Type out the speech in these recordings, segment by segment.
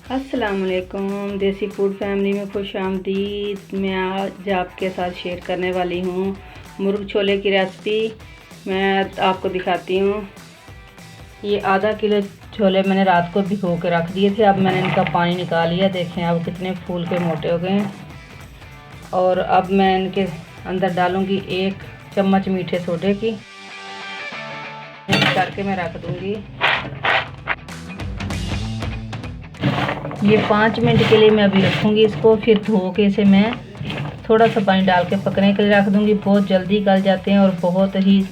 अस्सलामुअलैकुम, देसी food family में खुश आमदीद। मैं आज आपके साथ शेयर करने वाली हूँ मुर्ग छोले की रेसिपी। मैं आपको दिखाती हूँ। ये आधा किलो छोले मैंने रात को भिगो के रख दिए थे। अब मैंने इनका पानी निकाल लिया। देखें अब कितने फूल के मोटे हो गए हैं। और अब मैं इनके अंदर डालूँगी 1 चम्मच मीठे सोडे की। करके मैं रख दूँगी। ये 5 मिनट के लिए मैं अभी रखूँगी इसको। फिर धो के इसे मैं थोड़ा सा पानी डाल के पकने के लिए रख दूँगी। बहुत जल्दी गल जाते हैं और बहुत ही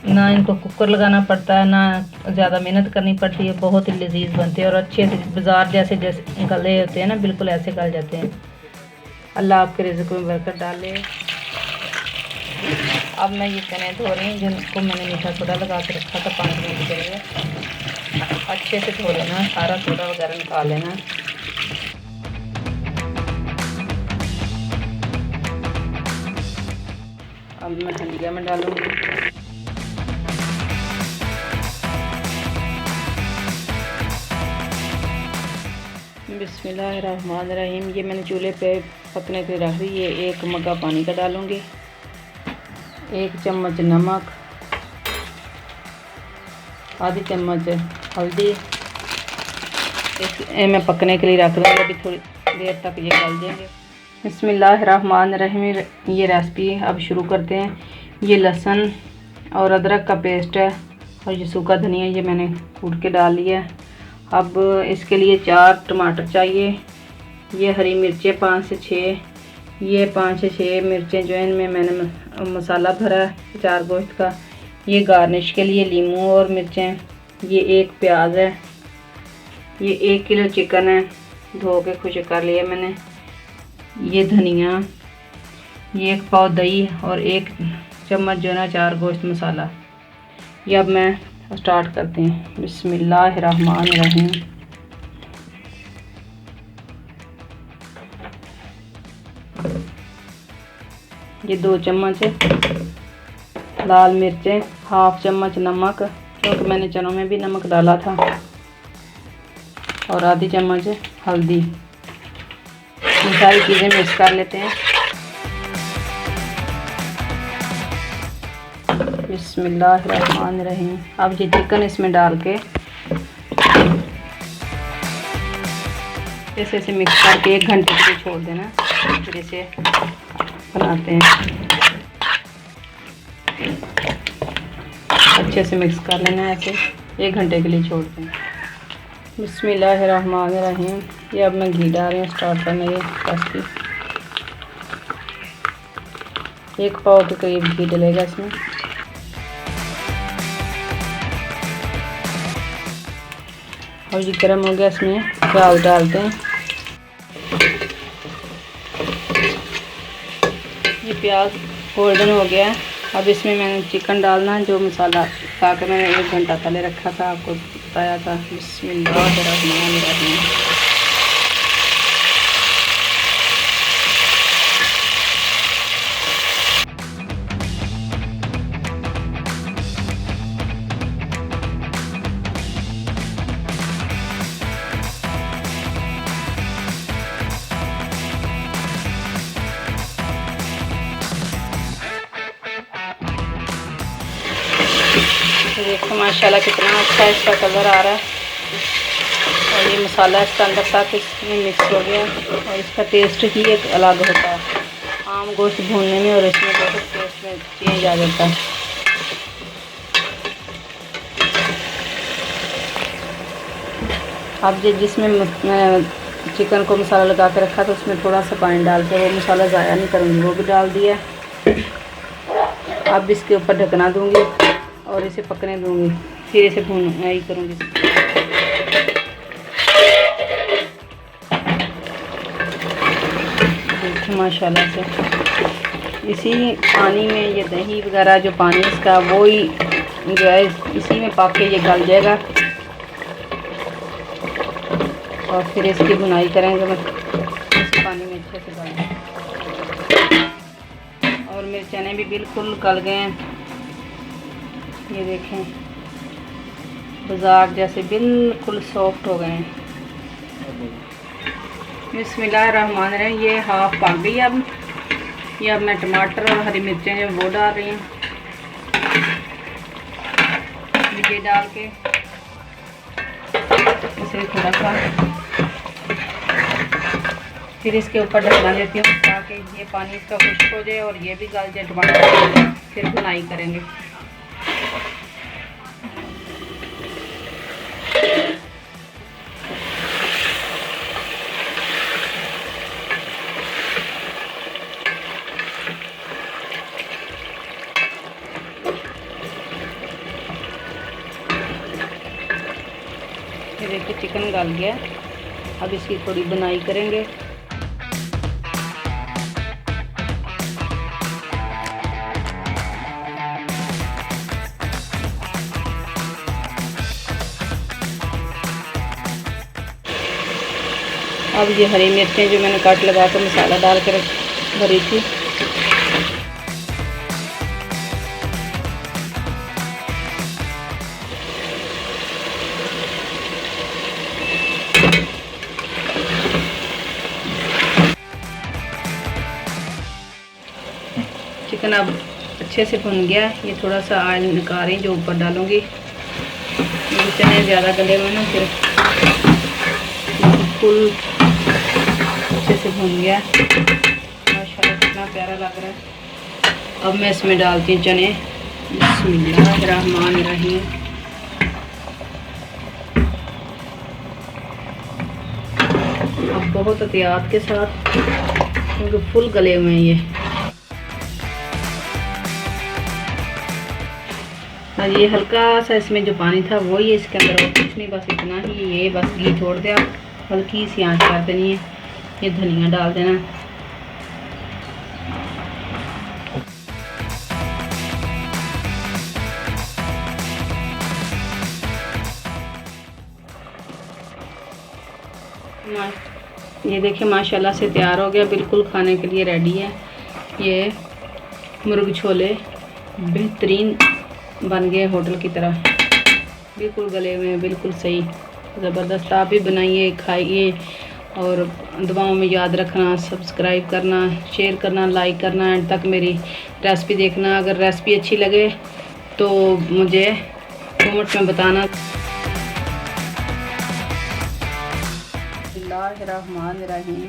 ना इनको कुकर लगाना पड़ता है, ना ज़्यादा मेहनत करनी पड़ती है। बहुत ही लजीज बनते हैं और अच्छे से बाज़ार जैसे गले होते हैं ना, बिल्कुल ऐसे गल जाते हैं। अल्लाह आपके रिज़्क़ में बरकत डाले। अब मैं ये चने धो रही हूँ जिनको मैंने मीठा सोडा लगा के रखा था 5 मिनट के लिए। अच्छे से धो लेना, सारा सोडा वगैरह निकाल लेना। अब मैं हंडिया में डालूंगी। बिस्मिल्लाहिर्रहमानिर्रहीम। ये मैंने चूल्हे पे पकने के लिए रख दी। ये 1 मग्गा पानी का डालूंगी, 1 चम्मच नमक, आधी चम्मच हल्दी। इसे मैं पकने के लिए रख दूँगी। अभी थोड़ी देर तक ये गल जाएंगे। बिस्मिल्लाहिर्रहमानिर्रहीम। ये रेसिपी अब शुरू करते हैं। ये लहसुन और अदरक का पेस्ट है और ये सूखा धनिया ये मैंने कूट के डाल लिया है। अब इसके लिए 4 टमाटर चाहिए। ये हरी मिर्चें 5 से 6, ये 5 से 6 मिर्चें जो है इनमें मैंने मसाला भरा है 4 गोश्त का। ये गार्निश के लिए लीमू और मिर्चें। ये 1 प्याज है। ये 1 किलो चिकन है, धो के खुश कर लिया मैंने। ये धनिया, ये 1 पाव दही और 1 चम्मच जो है ना 4 गोश्त मसाला। ये अब मैं स्टार्ट करते हैं। बिस्मिल्लाहिर्रहमानिर्रहीम। ये 2 चम्मच लाल मिर्चें, हाफ चम्मच नमक क्योंकि मैंने चनों में भी नमक डाला था, और आधी चम्मच हल्दी। ये सारी चीज़ें मिक्स कर लेते हैं। बिस्मिल्लाहिर्रहमानिर्रहीम। अब ये चिकन इसमें डाल के ऐसे मिक्स करके 1 घंटे के लिए छोड़ देना। फिर इसे बनाते हैं। अच्छे से मिक्स कर लेना, ऐसे 1 घंटे के लिए छोड़ दें। बिस्मिल्लाहिर्रहमानिर्रहीम। ये अब मैं घी डाल रही हूँ। स्टार्ट करना ये रेसिपी। 1 पाव के करीब घी डलेगा इसमें। और ये गर्म हो गया, इसमें प्याज डालते हैं। ये प्याज गोल्डन हो गया है। अब इसमें मैंने चिकन डालना है जो मसाला ताकि मैंने 1 घंटा पहले रखा था, आपको बताया था। बिस्मिल्लाहिर्रहमानिर्रहीम। देखो माशाल्लाह कितना अच्छा इसका कलर आ रहा है और ये मसाला इसका अंदर तक इसमें मिक्स हो गया और इसका टेस्ट ही एक अलग होता है आम गोश्त भूनने में, और इसमें बहुत टेस्ट में चेंज आ जाता है। अब जिसमें मैं चिकन को मसाला लगा के रखा था उसमें थोड़ा सा पानी डाल के, वो मसाला ज़ाया नहीं करूँगी, वो भी डाल दिया। अब इसके ऊपर ढकना दूँगी और इसे पकने दूँगी। फिर इसे भूनना ही करूँगी। देखिए माशाल्लाह से इसी पानी में ये दही वगैरह जो पानी इसका वो ही जो है इसी में पक के ये गल जाएगा और फिर इसकी भुनाई करेंगे। मैं इस पानी में अच्छे से गल, और मेरे चने भी बिल्कुल गल गए हैं। ये देखें बाजार जैसे बिल्कुल सॉफ्ट हो गए हैं। बिस्मिल्लाहिर्रहमानिर्रहीम। ये हाफ पक गई। अब ये अब मैं टमाटर और हरी मिर्चें जो वो डाल रही हूँ। ये डाल के इसे थोड़ा सा फिर इसके ऊपर ढकना देती हूँ ताकि ये पानी इसका खुश्क हो जाए और ये भी गल जाए टमाटर। फिर भुनाई करेंगे। ये देखिए चिकन गल गया। अब इसकी थोड़ी बुनाई करेंगे। अब ये हरी मिर्चें जो मैंने काट लगा कर मसाला डाल कर भरी थी, चिकन अब अच्छे से भुन गया। ये थोड़ा सा ऑयल निकाल रही जो ऊपर डालूंगी। चने ज़्यादा गले हुए ना, फिर फुल अच्छे से भुन गया। माशाल्लाह कितना प्यारा लग रहा है। अब मैं इसमें डालती हूँ चने। बिस्मिल्लाहिर्रहमानिर्रहीम। अब बहुत एहतियात के साथ, क्योंकि फुल गले हुए हैं ये। और ये हल्का सा इसमें जो पानी था वही इसके अंदर, और कुछ नहीं, बस इतना ही। ये बस घी छोड़ दिया, हल्की सी आंच कर देनी है। ये धनिया डाल देना। ये देखिए माशाल्लाह से तैयार हो गया, बिल्कुल खाने के लिए रेडी है। ये मुर्ग छोले बेहतरीन बन गए, होटल की तरह, बिल्कुल गले हुए हैं, बिल्कुल सही, ज़बरदस्त। आप भी बनाइए, खाइए और दुआओं में याद रखना, सब्सक्राइब करना, शेयर करना, लाइक करना, एंड तक मेरी रेसिपी देखना। अगर रेसिपी अच्छी लगे तो मुझे कमेंट में बताना। बिस्मिल्लाहिर्रहमानिर्रहीम।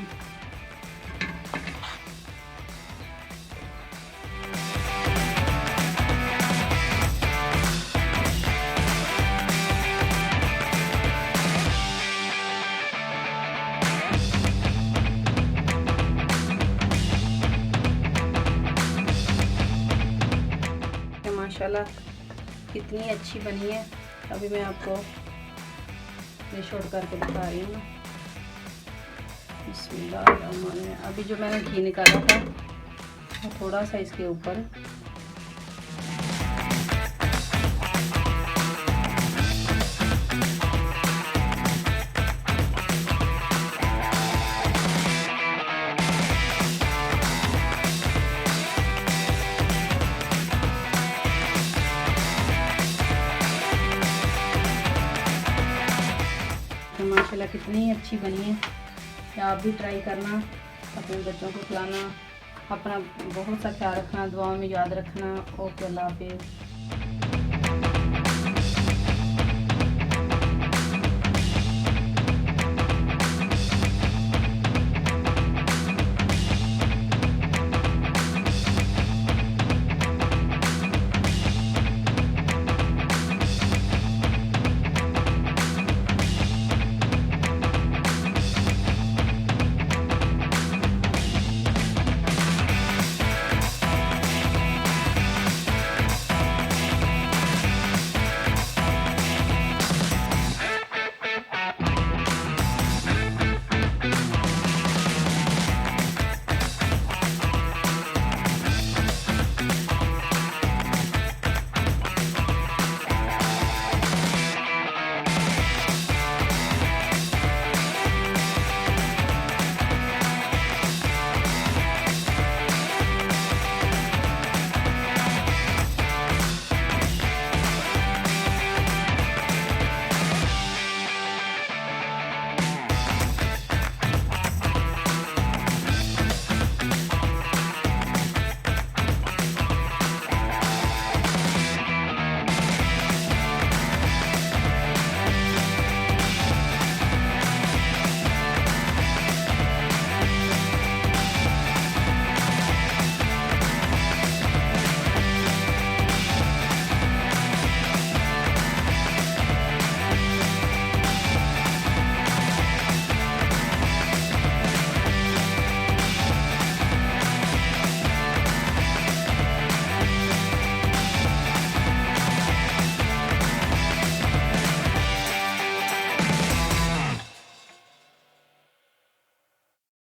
माशाल्लाह कितनी अच्छी बनी है। अभी मैं आपको डिश आउट करके दिखा रही हूँ। बिस्मिल्लाहिर्रहमानिर्रहीम। अभी जो मैंने घी निकाला था वो थोड़ा सा इसके ऊपर माशाल्लाह कितनी अच्छी बनी है। आप भी ट्राई करना, अपने बच्चों को खिलाना, अपना बहुत सा ख्याल रखना, दुआओं में याद रखना। ओके, अल्लाह हाफिज़।